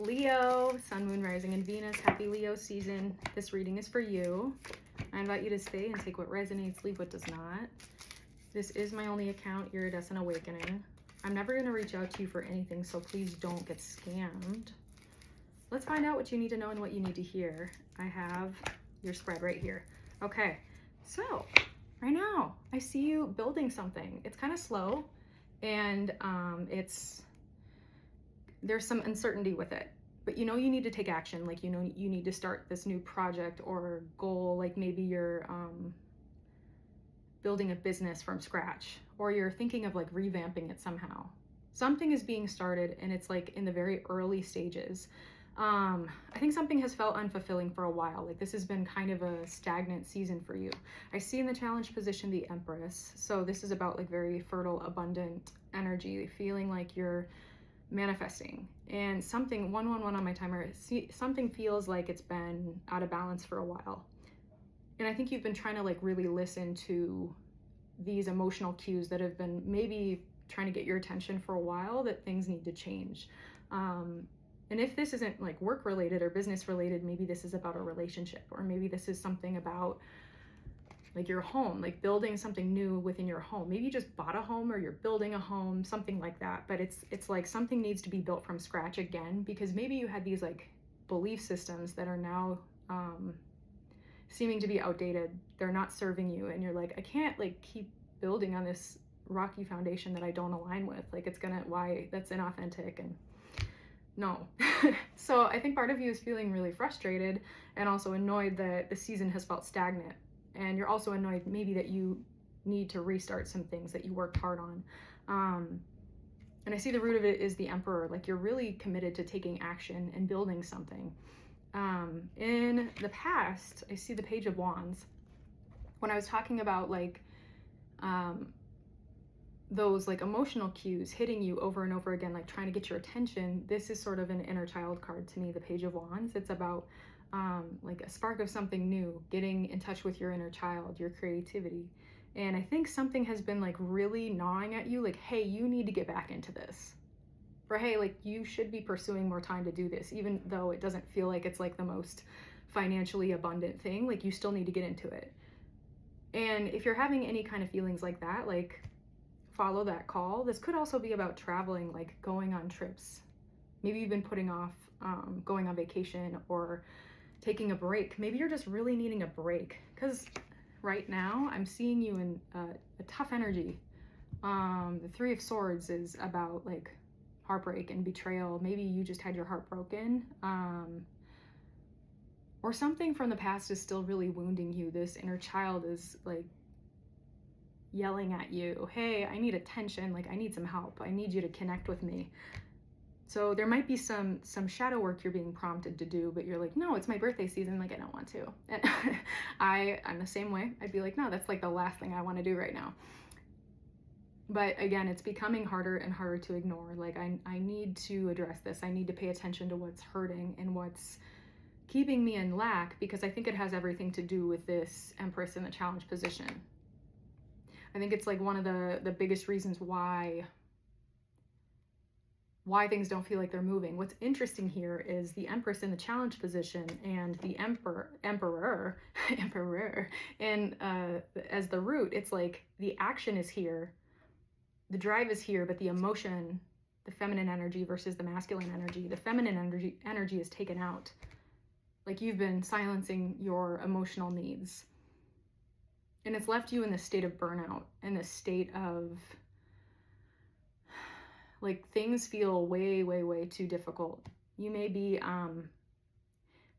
Leo, Sun, Moon, Rising, and Venus. Happy Leo season. This reading is for you. I invite you to stay and take what resonates, leave what does not. This is my only account, Iridescent Awakening. I'm never going to reach out to you for anything, so please don't get scammed. Let's find out what you need to know and what you need to hear. I have your spread right here. Okay, so right now I see you building something. It's kind of slow, and there's some uncertainty with it, but you know you need to take action. Like, you know you need to start this new project or goal. Like maybe you're building a business from scratch, or you're thinking of like revamping it somehow. Something is being started and it's like in the very early stages. I think something has felt unfulfilling for a while. Like this has been kind of a stagnant season for you. I see in the challenge position the Empress, so this is about like very fertile, abundant energy, feeling like you're manifesting. And something 111 on my timer, something feels like it's been out of balance for a while, and I think you've been trying to like really listen to these emotional cues that have been maybe trying to get your attention for a while, that things need to change. And if this isn't like work related or business related, maybe this is about a relationship, or maybe this is something about like your home, like building something new within your home. Maybe you just bought a home or you're building a home, something like that. But it's like something needs to be built from scratch again, because maybe you had these like belief systems that are now seeming to be outdated. They're not serving you, and you're like, I can't like keep building on this rocky foundation that I don't align with. Like that's inauthentic, and no. So I think part of you is feeling really frustrated and also annoyed that the season has felt stagnant. And you're also annoyed maybe that you need to restart some things that you worked hard on. And I see the root of it is the Emperor. Like you're really committed to taking action and building something. In the past, I see the Page of Wands. When I was talking about like those like emotional cues hitting you over and over again, like trying to get your attention, this is sort of an inner child card to me, the Page of Wands. It's about like a spark of something new, getting in touch with your inner child, your creativity. And I think something has been like really gnawing at you, like, hey, you need to get back into this. Or hey, like you should be pursuing more time to do this, even though it doesn't feel like it's like the most financially abundant thing. Like you still need to get into it. And if you're having any kind of feelings like that, like follow that call. This could also be about traveling, like going on trips. Maybe you've been putting off going on vacation or taking a break. Maybe you're just really needing a break, because right now I'm seeing you in a tough energy. The Three of Swords is about like heartbreak and betrayal. Maybe you just had your heart broken, or something from the past is still really wounding you. This inner child is like yelling at you, hey, I need attention, like I need some help, I need you to connect with me. So there might be some shadow work you're being prompted to do, but you're like, no, it's my birthday season, like I don't want to. And I'm the same way. I'd be like, no, that's like the last thing I want to do right now. But again, it's becoming harder and harder to ignore. Like I need to address this. I need to pay attention to what's hurting and what's keeping me in lack, because I think it has everything to do with this Empress in the challenge position. I think it's like one of the biggest reasons why things don't feel like they're moving. What's interesting here is the Empress in the challenge position and the Emperor, and as the root. It's like the action is here, the drive is here, but the emotion, the feminine energy versus the masculine energy, the feminine energy is taken out. Like you've been silencing your emotional needs. And it's left you in this state of burnout, in this state of like things feel way, way, way too difficult. You may be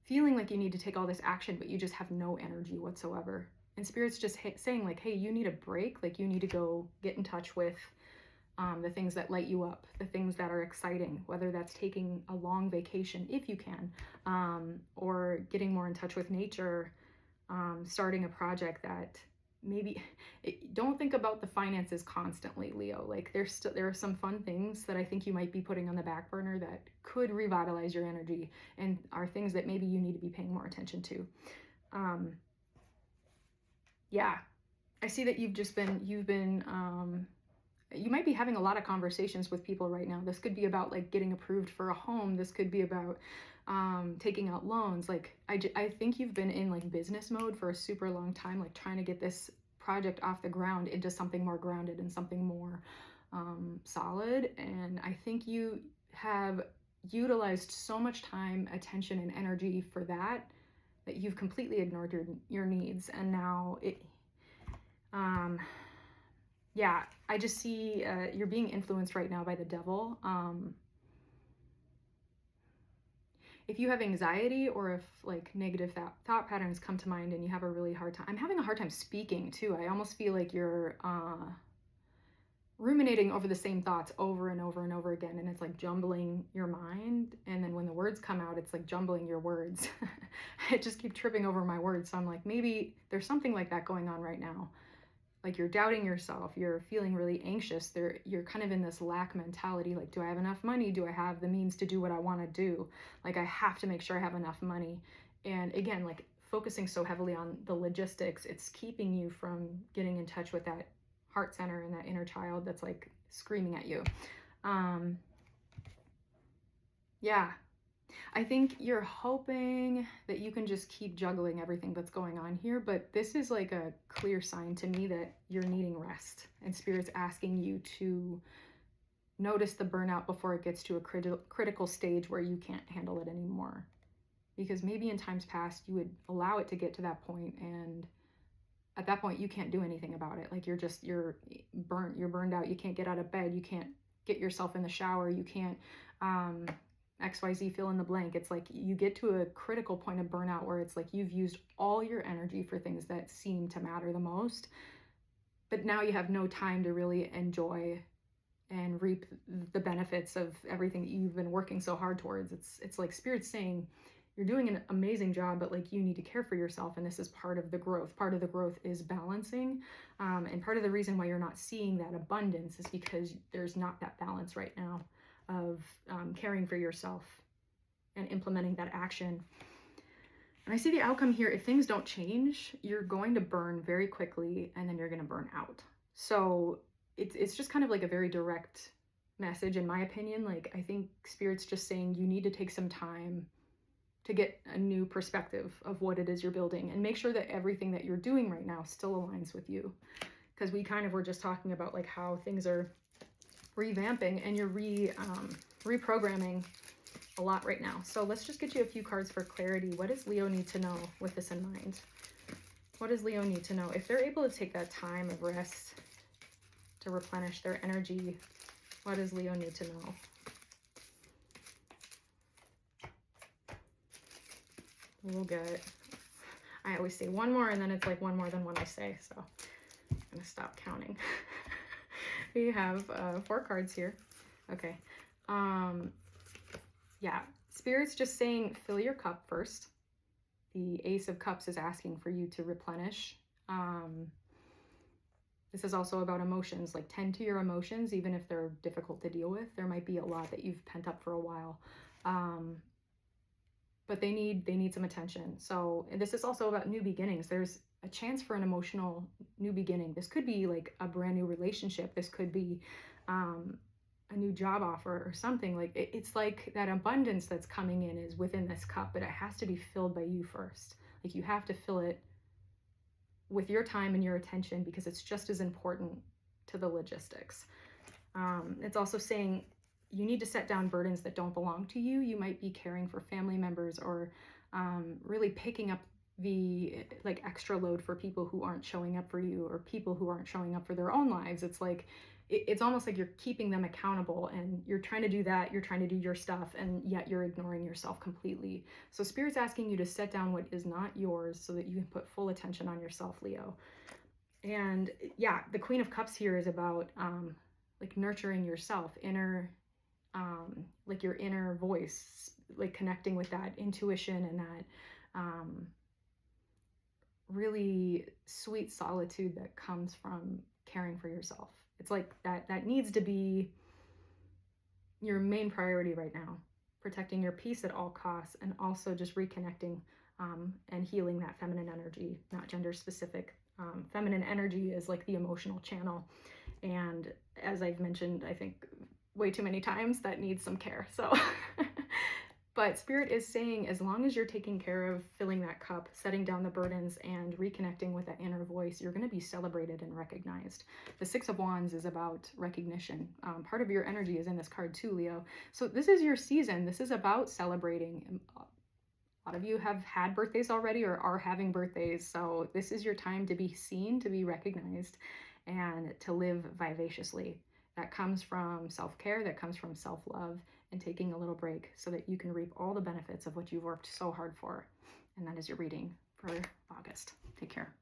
feeling like you need to take all this action, but you just have no energy whatsoever. And Spirit's just saying like, hey, you need a break. Like you need to go get in touch with the things that light you up, the things that are exciting, whether that's taking a long vacation if you can, or getting more in touch with nature, starting a project that maybe don't think about the finances constantly, Leo. Like there are some fun things that I think you might be putting on the back burner that could revitalize your energy and are things that maybe you need to be paying more attention to. Yeah, I see that you've been you might be having a lot of conversations with people right now. This could be about like getting approved for a home. This could be about taking out loans. Like I think you've been in like business mode for a super long time, like trying to get this project off the ground into something more grounded and something more solid. And I think you have utilized so much time, attention, and energy for that you've completely ignored your needs. And now yeah, I just see you're being influenced right now by the devil. If you have anxiety, or if like negative thought patterns come to mind and you have a really hard time, I'm having a hard time speaking too. I almost feel like you're ruminating over the same thoughts over and over and over again, and it's like jumbling your mind. And then when the words come out, it's like jumbling your words. I just keep tripping over my words. So I'm like, maybe there's something like that going on right now. Like you're doubting yourself, you're feeling really anxious, you're kind of in this lack mentality. Like, do I have enough money? Do I have the means to do what I want to do? Like, I have to make sure I have enough money. And again, like focusing so heavily on the logistics, it's keeping you from getting in touch with that heart center and that inner child that's like screaming at you. Yeah, I think you're hoping that you can just keep juggling everything that's going on here, but this is like a clear sign to me that you're needing rest, and Spirit's asking you to notice the burnout before it gets to a critical stage where you can't handle it anymore. Because maybe in times past you would allow it to get to that point, and at that point you can't do anything about it. Like you're burned out, you can't get out of bed, you can't get yourself in the shower, you can't XYZ fill in the blank. It's like you get to a critical point of burnout where it's like you've used all your energy for things that seem to matter the most, but now you have no time to really enjoy and reap the benefits of everything that you've been working so hard towards. It's like Spirit's saying you're doing an amazing job, but like you need to care for yourself, and this is part of the growth. Part of the growth is balancing, and part of the reason why you're not seeing that abundance is because there's not that balance right now of caring for yourself and implementing that action. And I see the outcome here. If things don't change, you're going to burn very quickly, and then you're going to burn out. So it's just kind of like a very direct message, in my opinion. Like, I think Spirit's just saying you need to take some time to get a new perspective of what it is you're building, and make sure that everything that you're doing right now still aligns with you. Because we kind of were just talking about like how things are revamping, and you're reprogramming a lot right now. So let's just get you a few cards for clarity. What does Leo need to know with this in mind? What does Leo need to know? If they're able to take that time of rest to replenish their energy, what does Leo need to know? We'll get, I always say one more, and then it's like one more than what I say, so I'm gonna stop counting. We have 4 cards here. Okay. Yeah, Spirit's just saying fill your cup first. The Ace of Cups is asking for you to replenish. This is also about emotions. Like, tend to your emotions, even if they're difficult to deal with. There might be a lot that you've pent up for a while, but they need some attention. So, and this is also about new beginnings. There's a chance for an emotional new beginning. This could be like a brand new relationship. This could be a new job offer or something. Like it's like that abundance that's coming in is within this cup, but it has to be filled by you first. Like, you have to fill it with your time and your attention, because it's just as important to the logistics. It's also saying you need to set down burdens that don't belong to you. You might be caring for family members, or really picking up the like extra load for people who aren't showing up for you, or people who aren't showing up for their own lives. It's like it's almost like you're keeping them accountable, and you're trying to do that, you're trying to do your stuff, and yet you're ignoring yourself completely. So Spirit's asking you to set down what is not yours so that you can put full attention on yourself, Leo. And yeah, the Queen of Cups here is about like nurturing yourself, like your inner voice, like connecting with that intuition and that really sweet solitude that comes from caring for yourself. It's like that needs to be your main priority right now, protecting your peace at all costs, and also just reconnecting and healing that feminine energy, not gender specific. Feminine energy is like the emotional channel, and as I've mentioned, I think way too many times, that needs some care. So, but Spirit is saying, as long as you're taking care of filling that cup, setting down the burdens, and reconnecting with that inner voice, you're going to be celebrated and recognized. The Six of Wands is about recognition. Part of your energy is in this card too, Leo. So this is your season. This is about celebrating. A lot of you have had birthdays already or are having birthdays. So this is your time to be seen, to be recognized, and to live vivaciously. That comes from self-care, that comes from self-love, and taking a little break so that you can reap all the benefits of what you've worked so hard for. And that is your reading for August. Take care.